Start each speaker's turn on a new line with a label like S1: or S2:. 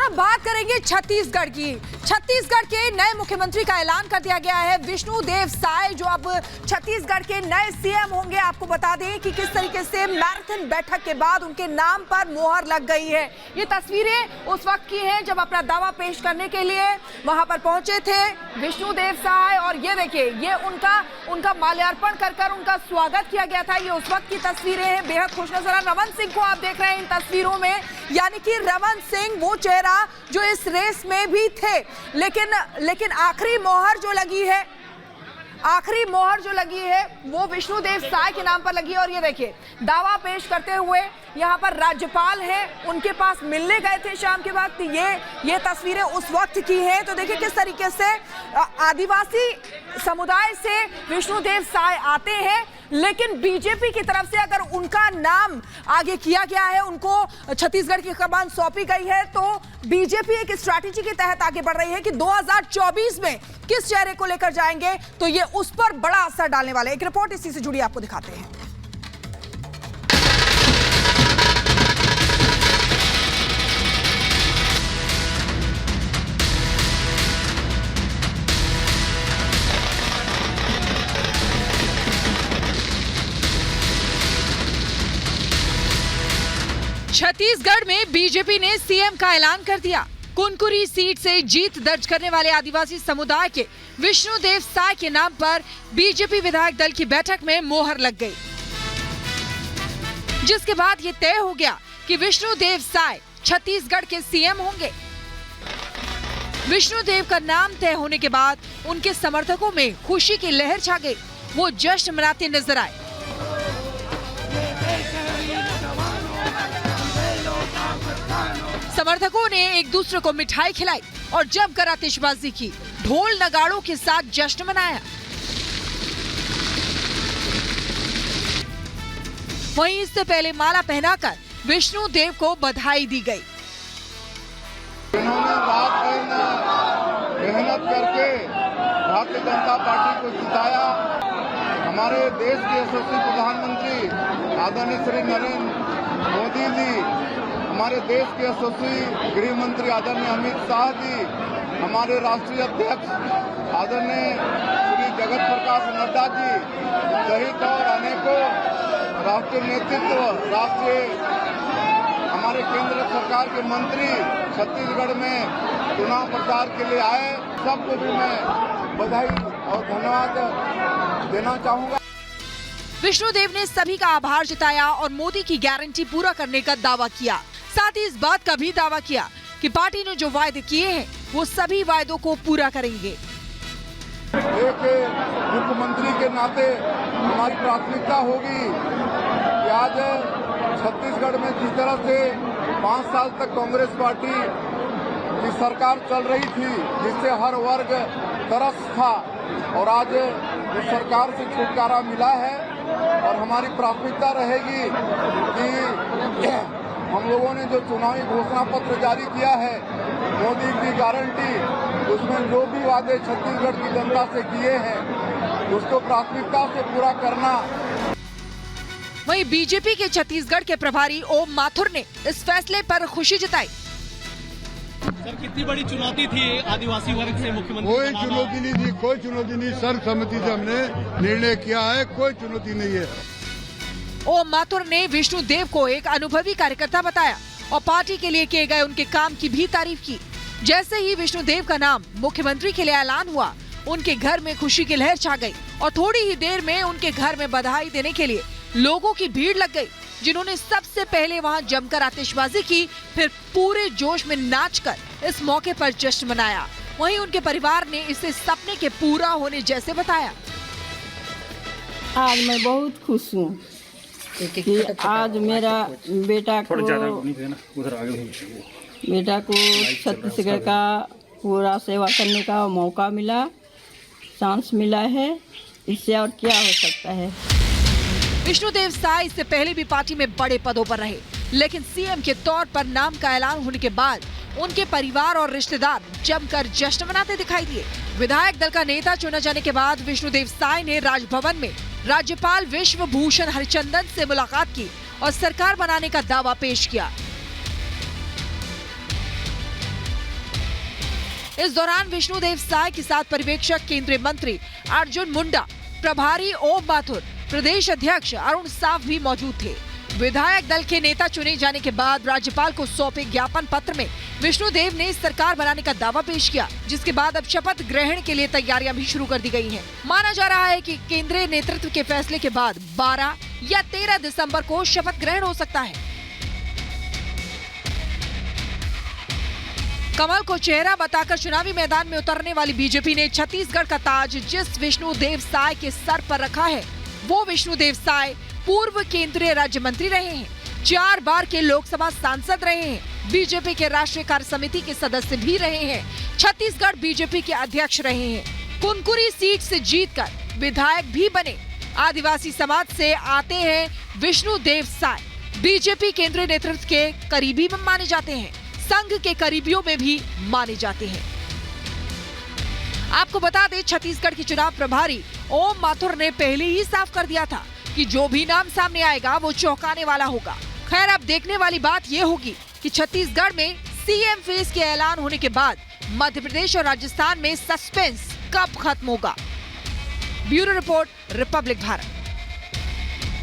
S1: अब बात करेंगे छत्तीसगढ़ की। छत्तीसगढ़ के नए मुख्यमंत्री का ऐलान कर दिया गया है, विष्णुदेव साय जो अब छत्तीसगढ़ के नए सीएम होंगे। आपको बता दें कि किस तरीके से मैराथन बैठक के बाद उनके नाम पर मोहर लग गई है। ये तस्वीरें उस वक्त की हैं जब अपना दावा पेश करने के लिए वहां पर पहुंचे थे विष्णुदेव साय, और ये देखिए ये उनका माल्यार्पण कर उनका स्वागत किया गया था। ये उस वक्त की तस्वीरें हैं। बेहद खुश नजर रमन सिंह को आप देख रहे हैं इन तस्वीरों में, यानी कि रमन सिंह वो चेहरा जो इस रेस में भी थे, लेकिन आखिरी मोहर जो लगी है वो विष्णुदेव साय के नाम पर लगी है। और ये देखिए दावा पेश करते हुए यहाँ पर राज्यपाल हैं, उनके पास मिलने गए थे शाम के वक्त। ये तस्वीरें उस वक्त की हैं। तो देखिए किस तरीके से आदिवासी समुदाय से विष्णुदेव साय आते हैं, लेकिन बीजेपी की तरफ से अगर उनका नाम आगे किया गया है, उनको छत्तीसगढ़ की कमान सौंपी गई है, तो बीजेपी एक स्ट्रैटेजी के तहत आगे बढ़ रही है कि 2024 में किस चेहरे को लेकर जाएंगे, तो ये उस पर बड़ा असर डालने वाले। एक रिपोर्ट इसी से जुड़ी आपको दिखाते हैं। छत्तीसगढ़ में बीजेपी ने सीएम का ऐलान कर दिया। कुनकुरी सीट से जीत दर्ज करने वाले आदिवासी समुदाय के विष्णुदेव साय के नाम पर बीजेपी विधायक दल की बैठक में मोहर लग गई, जिसके बाद ये तय हो गया कि विष्णुदेव साय छत्तीसगढ़ के सीएम होंगे। विष्णुदेव का नाम तय होने के बाद उनके समर्थकों में खुशी की लहर छा गई। वो जश्न मनाते नजर आए। समर्थकों ने एक दूसरे को मिठाई खिलाई और जमकर आतिशबाजी की, ढोल नगाड़ों के साथ जश्न मनाया। वहीं इससे पहले माला पहनाकर विष्णुदेव को बधाई दी गई।
S2: इन्होंने रात दिन मेहनत करके भारतीय जनता पार्टी को जिताया। हमारे देश के यशस्वी प्रधानमंत्री आदरणीय श्री नरेंद्र मोदी जी, हमारे देश के यशस्वी गृह मंत्री आदरणीय अमित शाह जी, हमारे राष्ट्रीय अध्यक्ष आदरणीय श्री जगत प्रकाश नड्डा जी सहित और अनेकों राष्ट्रीय नेतृत्व, हमारे केंद्र सरकार के मंत्री छत्तीसगढ़ में चुनाव प्रचार के लिए आए। सबको भी मैं बधाई और धन्यवाद देना चाहूँगा।
S1: विष्णुदेव ने सभी का आभार जताया और मोदी की गारंटी पूरा करने का दावा किया। साथ ही इस बात का भी दावा किया कि पार्टी ने जो वायदे किए हैं वो सभी वायदों को पूरा करेंगे।
S2: एक मुख्यमंत्री के नाते हमारी प्राथमिकता होगी कि आज छत्तीसगढ़ में जिस तरह से 5 साल तक कांग्रेस पार्टी की सरकार चल रही थी, जिससे हर वर्ग तरस था, और आज इस सरकार से छुटकारा मिला है। और हमारी प्राथमिकता रहेगी कि हम लोगों ने जो चुनावी घोषणा पत्र जारी किया है, मोदी की गारंटी, उसमें जो भी वादे छत्तीसगढ़ की जनता से किए हैं उसको प्राथमिकता से पूरा करना।
S1: वहीं बीजेपी के छत्तीसगढ़ के प्रभारी ओम माथुर ने इस फैसले पर खुशी जताई।
S3: सर, कितनी बड़ी चुनौती थी आदिवासी वर्ग से मुख्यमंत्री?
S2: कोई चुनौती नहीं थी, कोई चुनौती नहीं। सर्वसम्मति से हमने निर्णय किया है, कोई चुनौती नहीं है।
S1: ओम माथुर ने विष्णुदेव को एक अनुभवी कार्यकर्ता बताया और पार्टी के लिए किए गए उनके काम की भी तारीफ की। जैसे ही विष्णुदेव का नाम मुख्यमंत्री के लिए ऐलान हुआ, उनके घर में खुशी की लहर छा गई और थोड़ी ही देर में उनके घर में बधाई देने के लिए लोगों की भीड़ लग गई, जिन्होंने सबसे पहले वहां जमकर आतिशबाजी की, फिर पूरे जोश में नाचकर इस मौके पर जश्न मनाया। वहीं उनके परिवार ने इसे सपने के पूरा होने जैसे बताया।
S4: आज मैं बहुत खुश हूँ कि आज मेरा बेटा को छत्तीसगढ़ का पूरा सेवा करने का मौका मिला, चांस मिला है। इससे और क्या हो सकता है।
S1: विष्णुदेव साय इससे पहले भी पार्टी में बड़े पदों पर रहे, लेकिन सीएम के तौर पर नाम का ऐलान होने के बाद उनके परिवार और रिश्तेदार जमकर जश्न मनाते दिखाई दिए। विधायक दल का नेता चुना जाने के बाद विष्णुदेव साय ने राजभवन में राज्यपाल विश्वभूषण हरिचंदन से मुलाकात की और सरकार बनाने का दावा पेश किया। इस दौरान विष्णुदेव साय के साथ पर्यवेक्षक केंद्रीय मंत्री अर्जुन मुंडा, प्रभारी ओम माथुर, प्रदेश अध्यक्ष अरुण साव भी मौजूद थे। विधायक दल के नेता चुने जाने के बाद राज्यपाल को सौंपे ज्ञापन पत्र में विष्णुदेव ने सरकार बनाने का दावा पेश किया, जिसके बाद अब शपथ ग्रहण के लिए तैयारियां भी शुरू कर दी गई हैं। माना जा रहा है कि केंद्रीय नेतृत्व के फैसले के बाद 12 या 13 दिसंबर को शपथ ग्रहण हो सकता है। कमल को चेहरा बताकर चुनावी मैदान में उतरने वाली बीजेपी ने छत्तीसगढ़ का ताज जिस विष्णुदेव साय के सर पर रखा है, वो विष्णुदेव साय पूर्व केंद्रीय राज्य मंत्री रहे हैं, 4 बार के लोकसभा सांसद रहे हैं, बीजेपी के राष्ट्रीय कार्य समिति के सदस्य भी रहे हैं, छत्तीसगढ़ बीजेपी के अध्यक्ष रहे हैं, कुनकुरी सीट से जीतकर विधायक भी बने। आदिवासी समाज से आते हैं विष्णुदेव साय, बीजेपी केंद्रीय नेतृत्व के करीबी माने जाते हैं, संघ के करीबियों में भी माने जाते हैं। आपको बता दें, छत्तीसगढ़ के चुनाव प्रभारी ओम माथुर ने पहले ही साफ कर दिया था कि जो भी नाम सामने आएगा वो चौंकाने वाला होगा। खैर, अब देखने वाली बात ये होगी कि छत्तीसगढ़ में सीएम फेस के ऐलान होने के बाद मध्य प्रदेश और राजस्थान में सस्पेंस कब खत्म होगा। Bureau report, Republic Bharat.